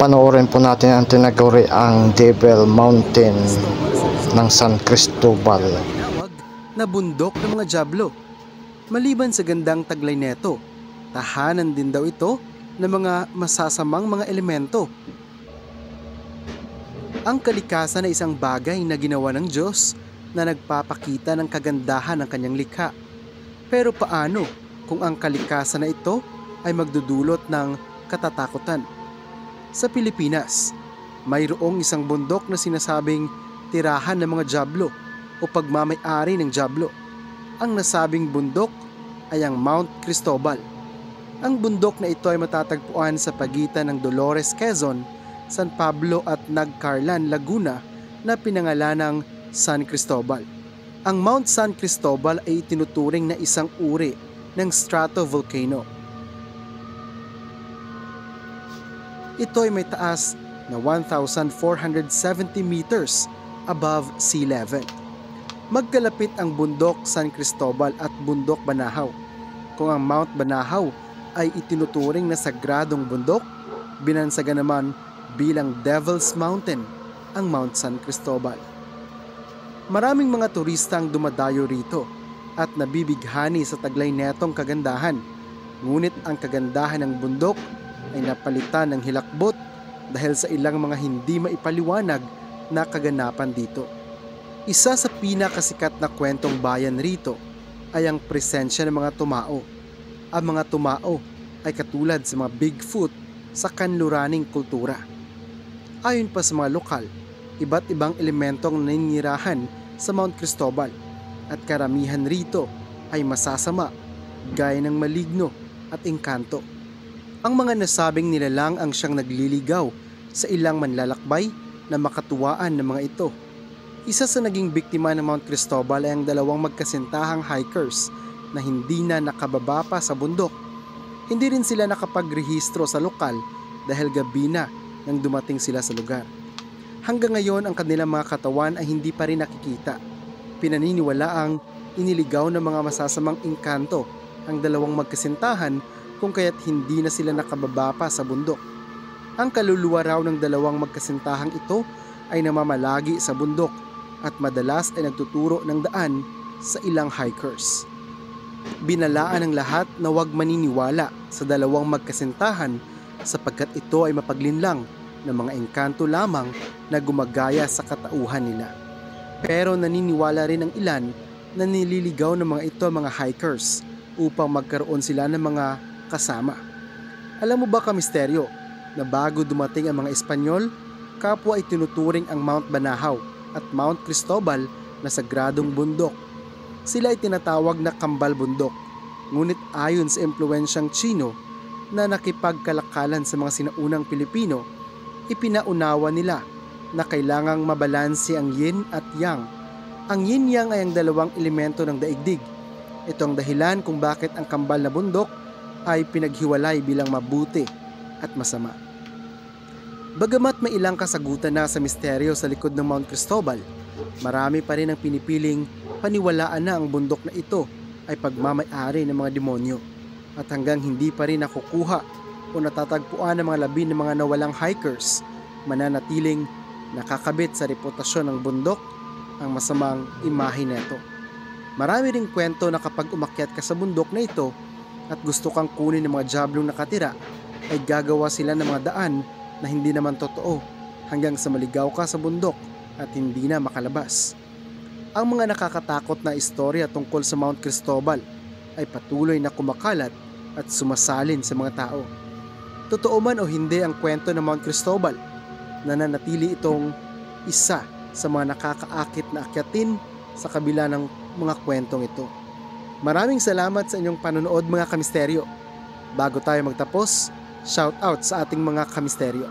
Panoorin po natin ang tinaguriang Devil Mountain ng San Cristobal. Tinawag na bundok ng mga Diablo. Maliban sa gandang taglay neto, tahanan din daw ito ng mga masasamang mga elemento. Ang kalikasan ay isang bagay na ginawa ng Diyos na nagpapakita ng kagandahan ng kanyang likha. Pero paano kung ang kalikasan na ito ay magdudulot ng katatakutan? Sa Pilipinas, mayroong isang bundok na sinasabing tirahan ng mga Diablo o pagmamay-ari ng Diablo. Ang nasabing bundok ay ang Mount Cristobal. Ang bundok na ito ay matatagpuan sa pagitan ng Dolores, Quezon, San Pablo at Nagcarlan, Laguna na pinangalan ng San Cristobal. Ang Mount San Cristobal ay itinuturing na isang uri ng stratovolcano. Ito ay may taas na 1,470 meters above sea level. Magkalapit ang bundok San Cristobal at bundok Banahaw. Kung ang Mount Banahaw ay itinuturing na sagradong bundok, binansagan naman bilang Devil's Mountain ang Mount San Cristobal. Maraming mga turista ang dumadayo rito at nabibighani sa taglay netong kagandahan. Ngunit ang kagandahan ng bundok ay napalitan ng hilakbot dahil sa ilang mga hindi maipaliwanag na kaganapan dito. Isa sa pinakasikat na kwentong bayan rito ay ang presensya ng mga tumao. Ang mga tumao ay katulad sa mga Bigfoot sa kanluraning kultura. Ayon pa sa mga lokal, iba't ibang elementong naninirahan sa Mount Cristobal at karamihan rito ay masasama gaya ng maligno at engkanto. Ang mga nasabing nilalang ang siyang nagliligaw sa ilang manlalakbay na makatuwaan ng mga ito. Isa sa naging biktima ng Mount Cristobal ay ang dalawang magkasintahang hikers na hindi na nakababa pa sa bundok. Hindi rin sila nakapagrehistro sa lokal dahil gabi na nang dumating sila sa lugar. Hanggang ngayon ang kanilang mga katawan ay hindi pa rin nakikita. Pinaniniwalaang iniligaw ng mga masasamang engkanto ang dalawang magkasintahan kung kaya't hindi na sila nakababa pa sa bundok. Ang kaluluwa raw ng dalawang magkasintahang ito ay namamalagi sa bundok at madalas ay nagtuturo ng daan sa ilang hikers. Binalaan ng lahat na huwag maniniwala sa dalawang magkasintahan sapagkat ito ay mapaglinlang ng mga engkanto lamang na gumagaya sa katauhan nila. Pero naniniwala rin ang ilan na nililigaw ng mga ito mga hikers upang magkaroon sila ng mga kasama. Alam mo ba kamisteryo na bago dumating ang mga Espanyol, kapwa ay tinuturing ang Mount Banahaw at Mount Cristobal na sagradong bundok. Sila ay tinatawag na kambal bundok. Ngunit ayon sa impluwensyang Tsino na nakipagkalakalan sa mga sinaunang Pilipino, ipinaunawa nila na kailangang mabalanse ang yin at yang. Ang yin-yang ay ang dalawang elemento ng daigdig. Ito ang dahilan kung bakit ang kambal na bundok ay pinaghiwalay bilang mabuti at masama. Bagamat may ilang kasagutan na sa misteryo sa likod ng Mount Cristobal, marami pa rin ang pinipiling paniwalaan na ang bundok na ito ay pagmamay-ari ng mga demonyo at hanggang hindi pa rin nakukuha o natatagpuan ng mga labi ng mga nawalang hikers, mananatiling nakakabit sa reputasyon ng bundok ang masamang imahe nito. Marami ring kwento na kapag umakyat ka sa bundok na ito at gusto kang kunin ng mga Diablong nakatira, ay gagawa sila ng mga daan na hindi naman totoo hanggang sa maligaw ka sa bundok at hindi na makalabas. Ang mga nakakatakot na istorya tungkol sa Mount Cristobal ay patuloy na kumakalat at sumasalin sa mga tao. Totoo man o hindi ang kwento ng Mount Cristobal, nananatili itong isa sa mga nakakaakit na akyatin sa kabila ng mga kwentong ito. Maraming salamat sa inyong panonood mga kamisteryo. Bago tayo magtapos, shout out sa ating mga kamisteryo.